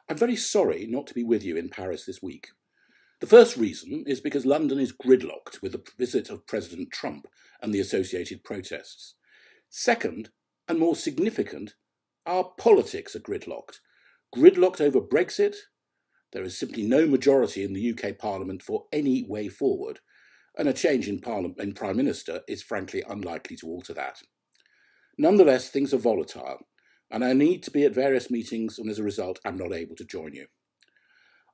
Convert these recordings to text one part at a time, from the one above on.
I'm very sorry not to be with you in Paris this week. The first reason is because London is gridlocked with the visit of President Trump and the associated protests. Second, and more significant, our politics are gridlocked. Gridlocked over Brexit. There is simply no majority in the UK Parliament for any way forward, and a change in Prime Minister is frankly unlikely to alter that. Nonetheless, things are volatile, and I need to be at various meetings, and as a result, I'm not able to join you.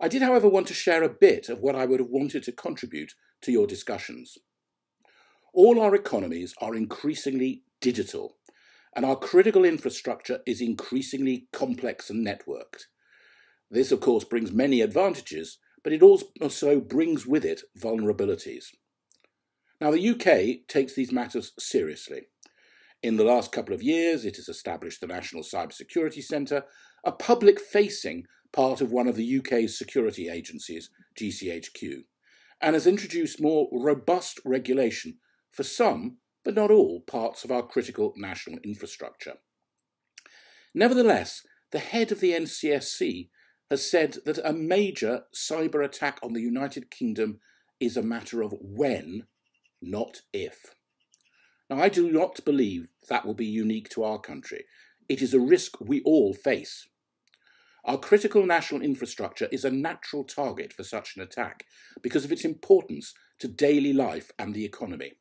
I did, however, want to share a bit of what I would have wanted to contribute to your discussions. All our economies are increasingly digital, and our critical infrastructure is increasingly complex and networked. This, of course, brings many advantages, but it also brings with it vulnerabilities. Now, the UK takes these matters seriously. In the last couple of years, it has established the National Cybersecurity Centre, a public-facing part of one of the UK's security agencies, GCHQ, and has introduced more robust regulation for some, but not all, parts of our critical national infrastructure. Nevertheless, the head of the NCSC has said that a major cyber attack on the United Kingdom is a matter of when, not if. Now, I do not believe that will be unique to our country. It is a risk we all face. Our critical national infrastructure is a natural target for such an attack because of its importance to daily life and the economy.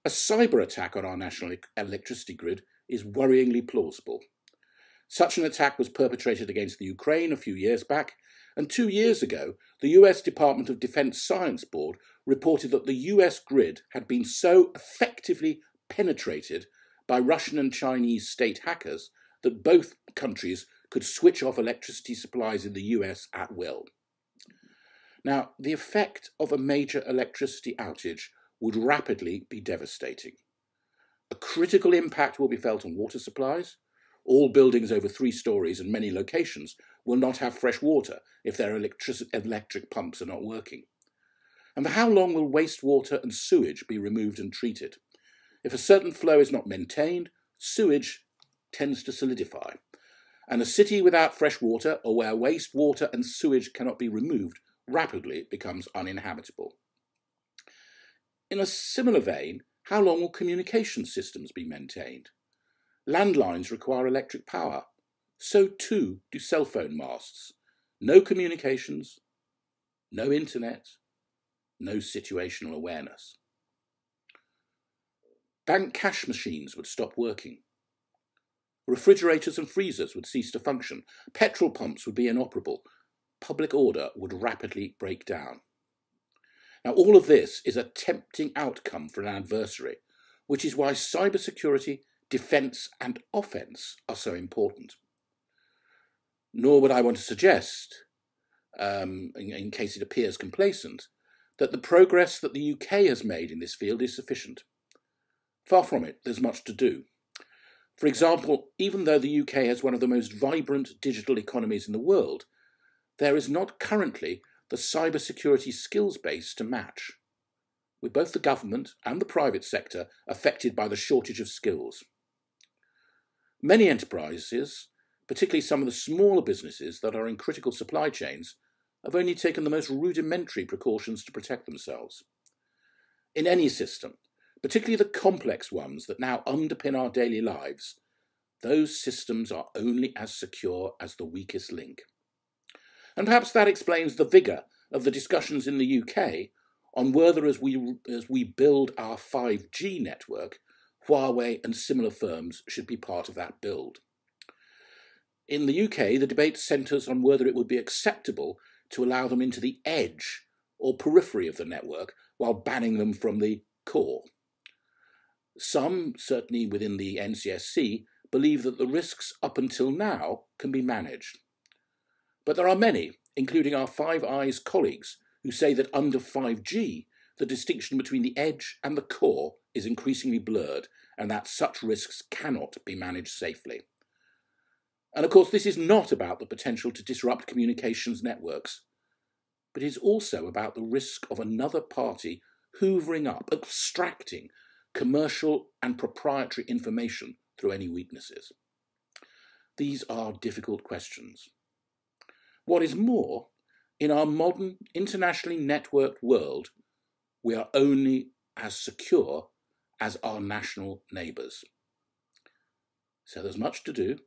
A cyber attack on our national electricity grid is worryingly plausible. Such an attack was perpetrated against the Ukraine a few years back, and 2 years ago, the US Department of Defense Science Board reported that the US grid had been so effectively penetrated by Russian and Chinese state hackers that both countries could switch off electricity supplies in the US at will. Now, the effect of a major electricity outage would rapidly be devastating. A critical impact will be felt on water supplies. All buildings over 3 stories and many locations will not have fresh water if their electric pumps are not working. And for how long will wastewater and sewage be removed and treated? If a certain flow is not maintained, sewage tends to solidify. And a city without fresh water, or where wastewater and sewage cannot be removed, rapidly becomes uninhabitable. In a similar vein, how long will communication systems be maintained? Landlines require electric power. So too do cell phone masts. No communications, no internet, no situational awareness. Bank cash machines would stop working. Refrigerators and freezers would cease to function. Petrol pumps would be inoperable. Public order would rapidly break down. Now, all of this is a tempting outcome for an adversary, which is why cybersecurity, defence and offence are so important. Nor would I want to suggest, in case it appears complacent, that the progress that the UK has made in this field is sufficient. Far from it, there's much to do. For example, even though the UK has one of the most vibrant digital economies in the world, there is not currently the cybersecurity skills base to match, with both the government and the private sector affected by the shortage of skills. Many enterprises, particularly some of the smaller businesses that are in critical supply chains, have only taken the most rudimentary precautions to protect themselves. In any system, particularly the complex ones that now underpin our daily lives, those systems are only as secure as the weakest link. And perhaps that explains the vigour of the discussions in the UK on whether, as we build our 5G network, Huawei and similar firms should be part of that build. In the UK, the debate centres on whether it would be acceptable to allow them into the edge or periphery of the network while banning them from the core. Some, certainly within the NCSC, believe that the risks up until now can be managed. But there are many, including our Five Eyes colleagues, who say that under 5G, the distinction between the edge and the core is increasingly blurred, and that such risks cannot be managed safely. And of course, this is not about the potential to disrupt communications networks, but is also about the risk of another party hoovering up, abstracting commercial and proprietary information through any weaknesses. These are difficult questions. What is more, in our modern, internationally networked world, we are only as secure as our national neighbours. So there's much to do.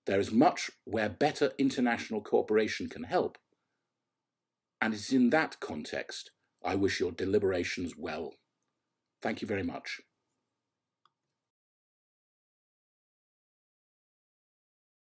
There is much where better international cooperation can help. And it's in that context I wish your deliberations well. Thank you very much.